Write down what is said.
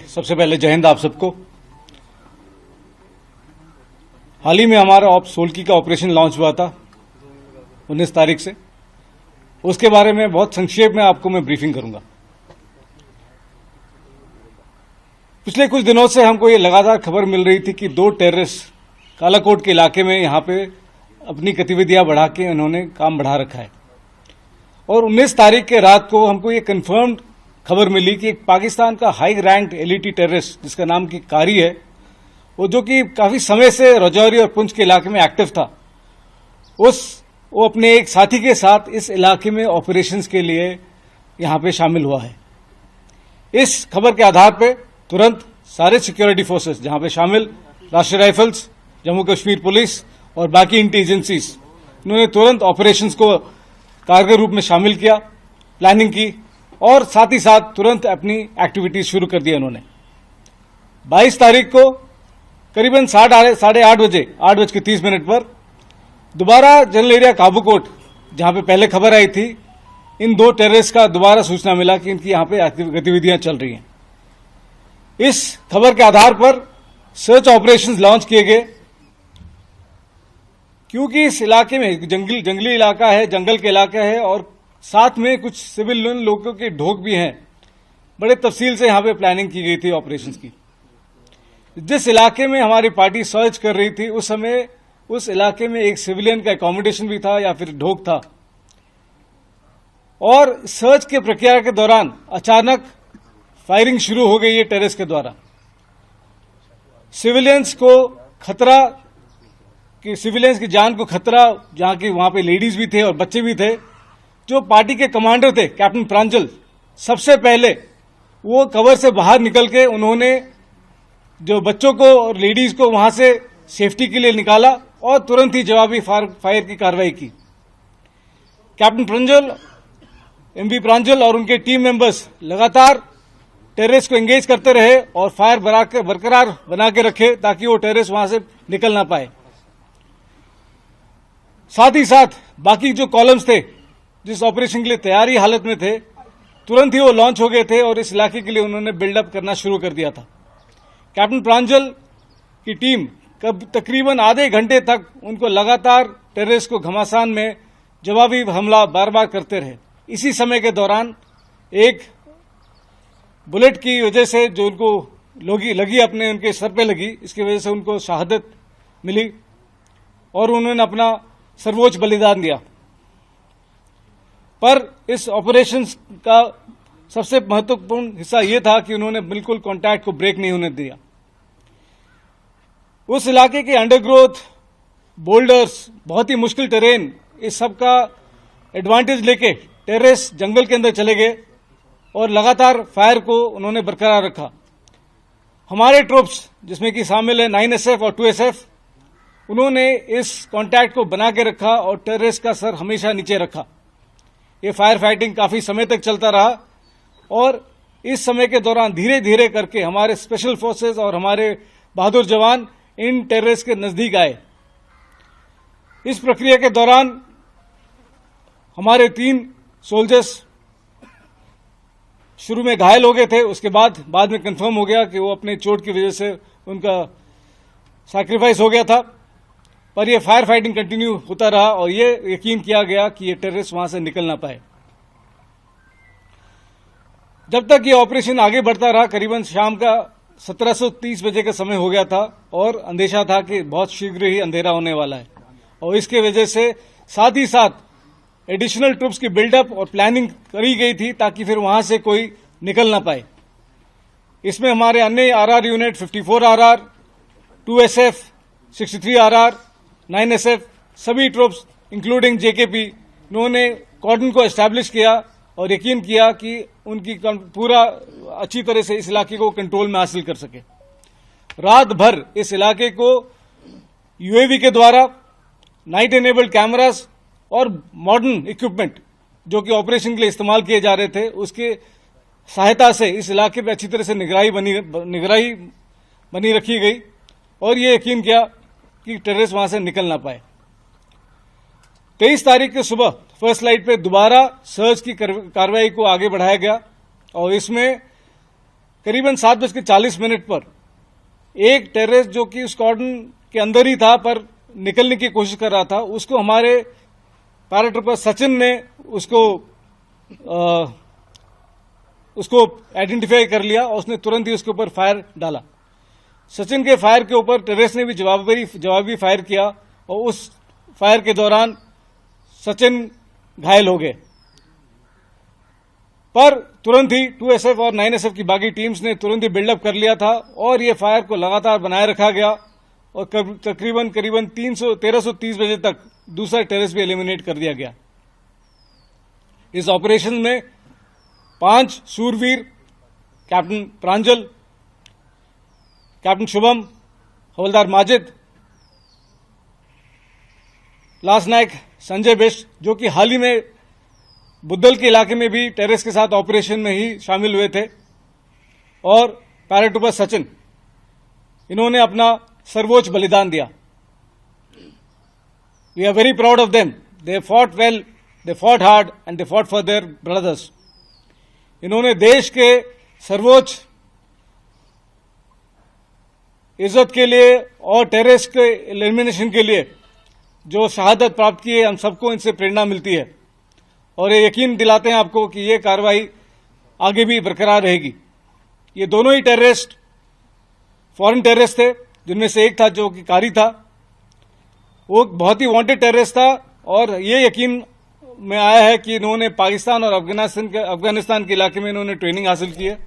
सबसे पहले जय हिंद आप सबको। हाल ही में हमारा सोलकी का ऑपरेशन लॉन्च हुआ था 19 तारीख से। उसके बारे में बहुत संक्षेप में आपको मैं ब्रीफिंग करूंगा। पिछले कुछ दिनों से हमको ये लगातार खबर मिल रही थी कि दो टेररिस्ट कालाकोट के इलाके में यहां पे अपनी गतिविधियां बढ़ा के उन्होंने काम बढ़ा रखा है। और 19 तारीख के रात को हमको ये कंफर्म्ड खबर मिली कि एक पाकिस्तान का हाई रैंक्ड एलिटी टेररिस्ट जिसका नाम की कारी है, वो जो कि काफी समय से राजौरी और पुंछ के इलाके में एक्टिव था, वो अपने एक साथी के साथ इस इलाके में ऑपरेशंस के लिए यहां पे शामिल हुआ है। इस खबर के आधार पे तुरंत सारे सिक्योरिटी फोर्सेस जहां पे शामिल राष्ट्रीय राइफल्स, जम्मू कश्मीर पुलिस और बाकी इंटेलिजेंसीज, इन्होंने तुरंत ऑपरेशंस को कारगर रूप में शामिल किया, प्लानिंग की और साथ ही साथ तुरंत अपनी एक्टिविटीज शुरू कर दी उन्होंने। 22 तारीख को करीबन 8:30 बजे 8:30 पर दोबारा जनरल एरिया काबूकोट, जहां पे पहले खबर आई थी, इन दो टेररिस्ट का दोबारा सूचना मिला कि इनकी यहां पे गतिविधियां चल रही हैं। इस खबर के आधार पर सर्च ऑपरेशंस लॉन्च किए गए, क्योंकि इस इलाके में जंगली इलाका है, जंगल के इलाका है और साथ में कुछ सिविल लोगों के ढोक भी हैं। बड़े तफसील से यहां पे प्लानिंग की गई थी ऑपरेशंस की। जिस इलाके में हमारी पार्टी सर्च कर रही थी, उस समय उस इलाके में एक सिविलियन का एकोमोडेशन भी था या फिर ढोक था। और सर्च के प्रक्रिया के दौरान अचानक फायरिंग शुरू हो गई है टेररिस्ट के द्वारा। सिविलियंस को खतरा, कि सिविलियंस की जान को खतरा, जहां की वहां पे लेडीज भी थे और बच्चे भी थे। जो पार्टी के कमांडर थे कैप्टन प्रांजल, सबसे पहले वो कवर से बाहर निकल के उन्होंने जो बच्चों को और लेडीज को वहां से सेफ्टी के लिए निकाला और तुरंत ही जवाबी फायर की कार्रवाई की। कैप्टन प्रांजल, एमबी प्रांजल और उनके टीम मेंबर्स लगातार टेररिस्ट को एंगेज करते रहे और फायर बरकरार बना के रखे ताकि वो टेररिस्ट वहां से निकल ना पाए। साथ ही साथ बाकी जो कॉलम्स थे जिस ऑपरेशन के लिए तैयारी हालत में थे, तुरंत ही वो लॉन्च हो गए थे और इस इलाके के लिए उन्होंने बिल्डअप करना शुरू कर दिया था। कैप्टन प्रांजल की टीम तकरीबन आधे घंटे तक उनको लगातार टेररिस्ट को घमासान में जवाबी हमला बार बार करते रहे। इसी समय के दौरान एक बुलेट की वजह से जो उनको लगी अपने उनके सर पे लगी, इसकी वजह से उनको शहादत मिली और उन्होंने अपना सर्वोच्च बलिदान दिया। पर इस ऑपरेशन का सबसे महत्वपूर्ण हिस्सा यह था कि उन्होंने बिल्कुल कांटेक्ट को ब्रेक नहीं होने दिया। उस इलाके के अंडरग्रोथ, बोल्डर्स, बहुत ही मुश्किल टेरेन, इस सब का एडवांटेज लेके टेररिस्ट जंगल के अंदर चले गए और लगातार फायर को उन्होंने बरकरार रखा। हमारे ट्रूप्स, जिसमें कि शामिल है 9SF और 2SF, उन्होंने इस कांटेक्ट को बना के रखा और टेररिस्ट का सर हमेशा नीचे रखा। ये फायर फाइटिंग काफी समय तक चलता रहा और इस समय के दौरान धीरे धीरे करके हमारे स्पेशल फोर्सेस और हमारे बहादुर जवान इन टेररिस्ट के नजदीक आए। इस प्रक्रिया के दौरान हमारे 3 सोल्जर्स शुरू में घायल हो गए थे, उसके बाद में कंफर्म हो गया कि वो अपने चोट की वजह से उनका सैक्रिफाइस हो गया था। पर यह फायर फाइटिंग कंटिन्यू होता रहा और यह यकीन किया गया कि ये टेररिस्ट वहां से निकल ना पाए। जब तक ये ऑपरेशन आगे बढ़ता रहा, करीबन शाम का 17:30 बजे का समय हो गया था और अंदेशा था कि बहुत शीघ्र ही अंधेरा होने वाला है और इसके वजह से साथ ही साथ एडिशनल ट्रूप्स की बिल्डअप और प्लानिंग करी गई थी ताकि फिर वहां से कोई निकल ना पाए। इसमें हमारे अन्य RR unit 54 RR, 2SF, 63 RR, 9SF, सभी ट्रूप्स इंक्लूडिंग जेकेपी, उन्होंने कॉर्डन को एस्टैब्लिश किया और यकीन किया कि उनकी पूरा अच्छी तरह से इस इलाके को कंट्रोल में हासिल कर सके। रात भर इस इलाके को यूएवी के द्वारा, नाइट एनेबल्ड कैमरास और मॉडर्न इक्विपमेंट जो कि ऑपरेशन के लिए इस्तेमाल किए जा रहे थे, उसके सहायता से इस इलाके पर अच्छी तरह से निगरानी बनी रखी गई और ये यकीन किया कि टेररिस्ट वहां से निकल ना पाए। 23 तारीख की सुबह फर्स्ट लाइट पे दोबारा सर्च की कार्रवाई को आगे बढ़ाया गया और इसमें करीबन 7:40 पर एक टेररिस्ट जो कि उस कॉर्डन के अंदर ही था पर निकलने की कोशिश कर रहा था, उसको हमारे पैराट्रूपर सचिन ने उसको आइडेंटिफाई कर लिया और उसने तुरंत ही उसके ऊपर फायर डाला। सचिन के फायर के ऊपर टेररिस्ट ने भी जवाबी फायर किया और उस फायर के दौरान सचिन घायल हो गए। पर तुरंत ही 2SF और 9SF की बाकी टीम्स ने तुरंत ही बिल्डअप कर लिया था और ये फायर को लगातार बनाए रखा गया और तकरीबन 1330 बजे तक दूसरा टेररिस्ट भी एलिमिनेट कर दिया गया। इस ऑपरेशन में 5 शूरवीर, कैप्टन प्रांजल, कैप्टन शुभम, हवलदार माजिद, लांस नायक संजय बिष्ट, जो कि हाल ही में बुद्धल के इलाके में भी टेररिस्ट के साथ ऑपरेशन में ही शामिल हुए थे, और पैराट्रूपर सचिन, इन्होंने अपना सर्वोच्च बलिदान दिया। We are very proud of them. They fought well, they fought hard and they fought for their brothers. इन्होंने देश के सर्वोच्च इज्जत के लिए और टेररिस्ट के एलिमिनेशन के लिए जो शहादत प्राप्त की है, हम सबको इनसे प्रेरणा मिलती है और ये यकीन दिलाते हैं आपको कि ये कार्रवाई आगे भी बरकरार रहेगी। ये दोनों ही टेररिस्ट फॉरेन टेररिस्ट थे, जिनमें से एक था जो कि कारी था, वो बहुत ही वांटेड टेररिस्ट था और ये यकीन में आया है कि इन्होंने पाकिस्तान और अफगानिस्तान के इलाके में इन्होंने ट्रेनिंग हासिल की है